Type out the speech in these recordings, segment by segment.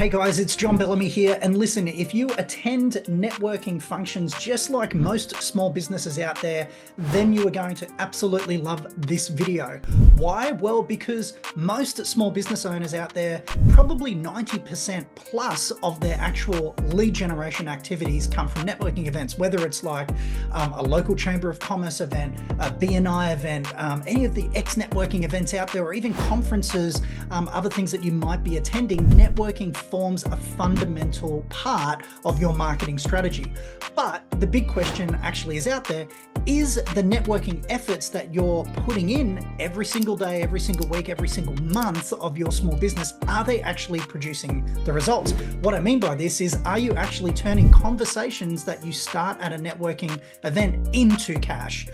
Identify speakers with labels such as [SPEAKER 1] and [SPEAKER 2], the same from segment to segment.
[SPEAKER 1] Hey guys, it's John Bellamy here. And listen, if you attend networking functions just like most small businesses out there, then you are going to absolutely love this video. Why? Well, because most small business owners out there, probably 90% plus of their actual lead generation activities come from networking events, whether it's like a local chamber of commerce event, a BNI event, any of the networking events out there, or even conferences, other things that you might be attending. Networking forms a fundamental part of your marketing strategy. But the big question actually is out there, is the networking efforts that you're putting in every single day, every single week, every single month of your small business, are they actually producing the results? What I mean by this is, are you actually turning conversations that you start at a networking event into cash?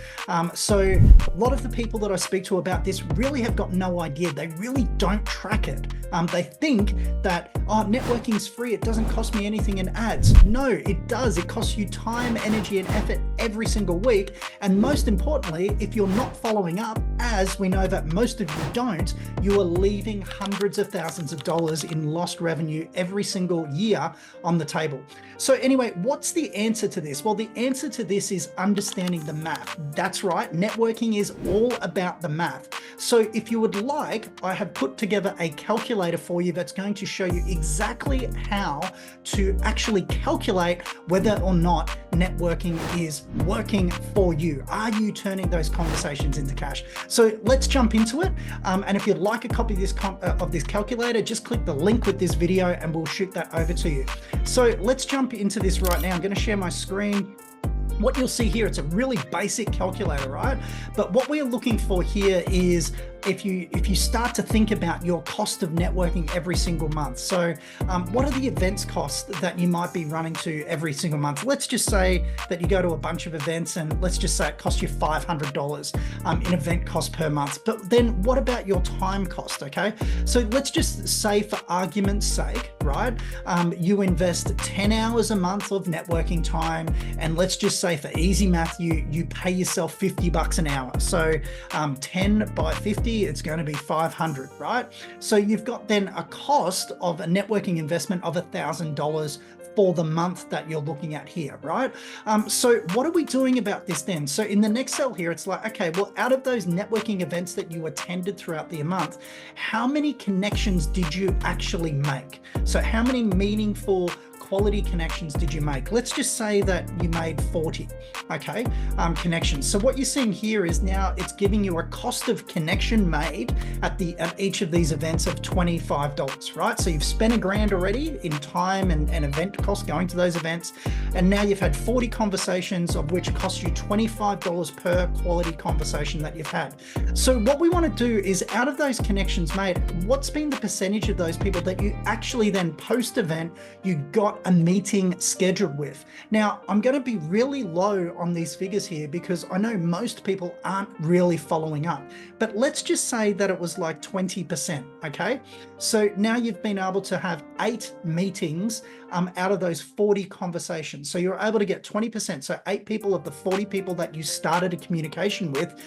[SPEAKER 1] So a lot of the people that I speak to about this really have got no idea. They really don't track it. They think that, oh, networking's free, it doesn't cost me anything in ads. No, it does. It costs you time, energy, and effort every single week. And most importantly, if you're not following up, as we know that most of you don't, you are leaving hundreds of thousands of dollars in lost revenue every single year on the table. So anyway, what's the answer to this? Well, the answer to this is understanding the math. That's right. Networking is all about the math. So if you would like, I have put together a calculator for you that's going to show you exactly how to actually calculate whether or not networking is working for you. Are you turning those conversations into cash? So let's jump into it. And if you'd like a copy of this calculator, just click the link with this video and we'll shoot that over to you. So let's jump into this right now. I'm going to share my screen. What you'll see here, it's a really basic calculator, right? But what we're looking for here is if you start to think about your cost of networking every single month. So what are the events costs that you might be running to every single month? Let's just say that you go to a bunch of events and let's just say it costs you $500 in event cost per month. But then what about your time cost, okay? So let's just say, for argument's sake, right? You invest 10 hours a month of networking time, and let's just say for easy math, you pay yourself $50 an hour. So 10 by 50, it's going to be 500, right? So you've got then a cost of a networking investment of $1,000 for the month that you're looking at here, right? So what are we doing about this then? So in the next cell here, it's like, okay, well, out of those networking events that you attended throughout the month, how many connections did you actually make? So how many meaningful quality connections did you make? Let's just say that you made 40, okay, connections. So what you're seeing here is now it's giving you a cost of connection made at each of these events of $25, right? So you've spent $1,000 already in time and event cost going to those events. And now you've had 40 conversations, of which cost you $25 per quality conversation that you've had. So what we want to do is, out of those connections made, what's been the percentage of those people that you actually then post-event, you got a meeting scheduled with? Now, I'm going to be really low on these figures here because I know most people aren't really following up, but let's just say that it was like 20%, okay? So now you've been able to have 8 meetings out of those 40 conversations. So you're able to get 20%. So 8 people of the 40 people that you started a communication with,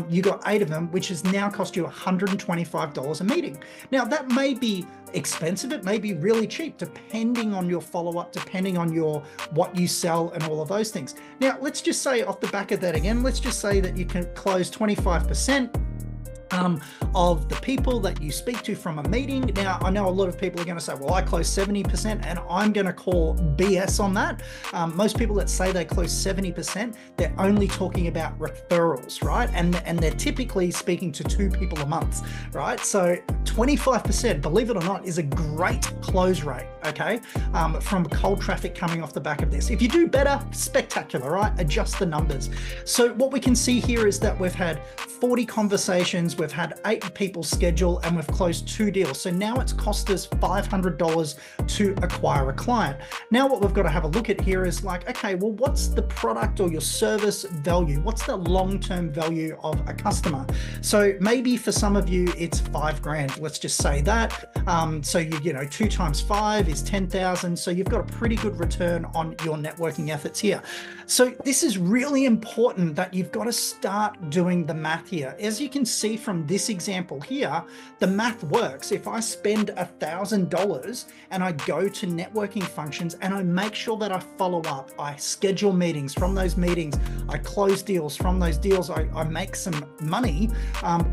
[SPEAKER 1] you got 8 of them, which has now cost you $125 a meeting. Now that may be expensive, it may be really cheap, depending on your follow-up, depending on what you sell and all of those things. Now let's just say, off the back of that again, let's just say that you can close 25% of the people that you speak to from a meeting. Now, I know a lot of people are going to say, well, I close 70%, and I'm going to call BS on that. Most people that say they close 70%, they're only talking about referrals, right? And they're typically speaking to 2 people a month, right? So 25%, believe it or not, is a great close rate, okay? From cold traffic coming off the back of this. If you do better, spectacular, right? Adjust the numbers. So what we can see here is that we've had 40 conversations, we've had 8 people schedule, and we've closed 2 deals. So now it's cost us $500 to acquire a client. Now what we've got to have a look at here is like, okay, well, what's the product or your service value? What's the long-term value of a customer? So maybe for some of you, it's $5,000. Let's just say that. So you know, 2 times 5 is 10,000. So you've got a pretty good return on your networking efforts here. So this is really important that you've got to start doing the math here. As you can see from from this example here, the math works. If I spend $1,000 and I go to networking functions and I make sure that I follow up, I schedule meetings, from those meetings, I close deals, from those deals, I make some money,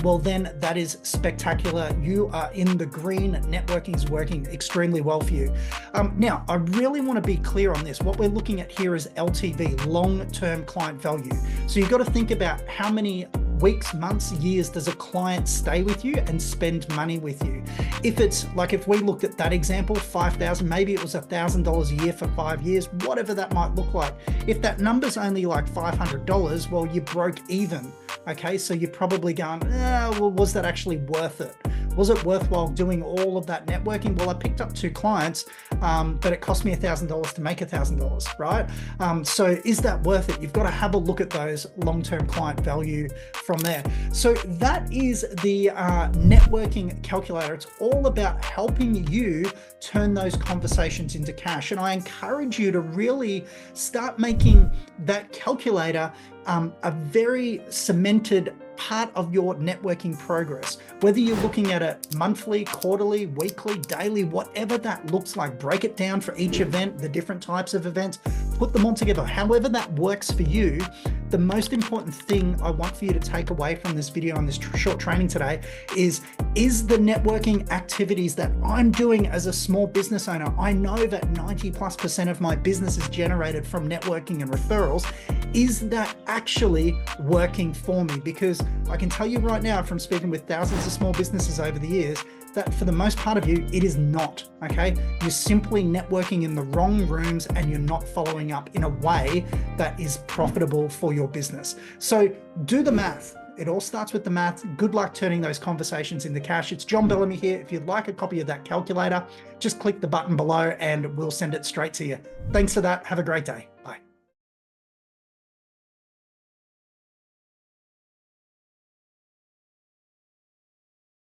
[SPEAKER 1] well then that is spectacular. You are in the green. Networking is working extremely well for you. Now, I really want to be clear on this. What we're looking at here is LTV, long-term client value. So you've got to think about how many weeks, months, years does a client stay with you and spend money with you. If it's like, if we looked at that example, 5,000, maybe it was $1,000 a year for 5 years, whatever that might look like. If that number's only like $500, well, you broke even. Okay, so you're probably going, well, was that actually worth it? Was it worthwhile doing all of that networking? Well, I picked up 2 clients, but it cost me $1,000 to make $1,000, right? So is that worth it? You've got to have a look at those long-term client value from there. So that is the networking calculator. It's all about helping you turn those conversations into cash. And I encourage you to really start making that calculator a very cemented part of your networking progress. Whether you're looking at it monthly, quarterly, weekly, daily, whatever that looks like, break it down for each event, the different types of events, put them all together. However that works for you, the most important thing I want for you to take away from this video and this short training today is the networking activities that I'm doing as a small business owner. I know that 90+% of my business is generated from networking and referrals. Is that actually working for me? Because I can tell you right now, from speaking with thousands of small businesses over the years, that for the most part of you, it is not, okay? You're simply networking in the wrong rooms and you're not following up in a way that is profitable for your business. So do the math. It all starts with the math. Good luck turning those conversations into cash. It's John Bellamy here. If you'd like a copy of that calculator, just click the button below and we'll send it straight to you. Thanks for that. Have a great day. Bye.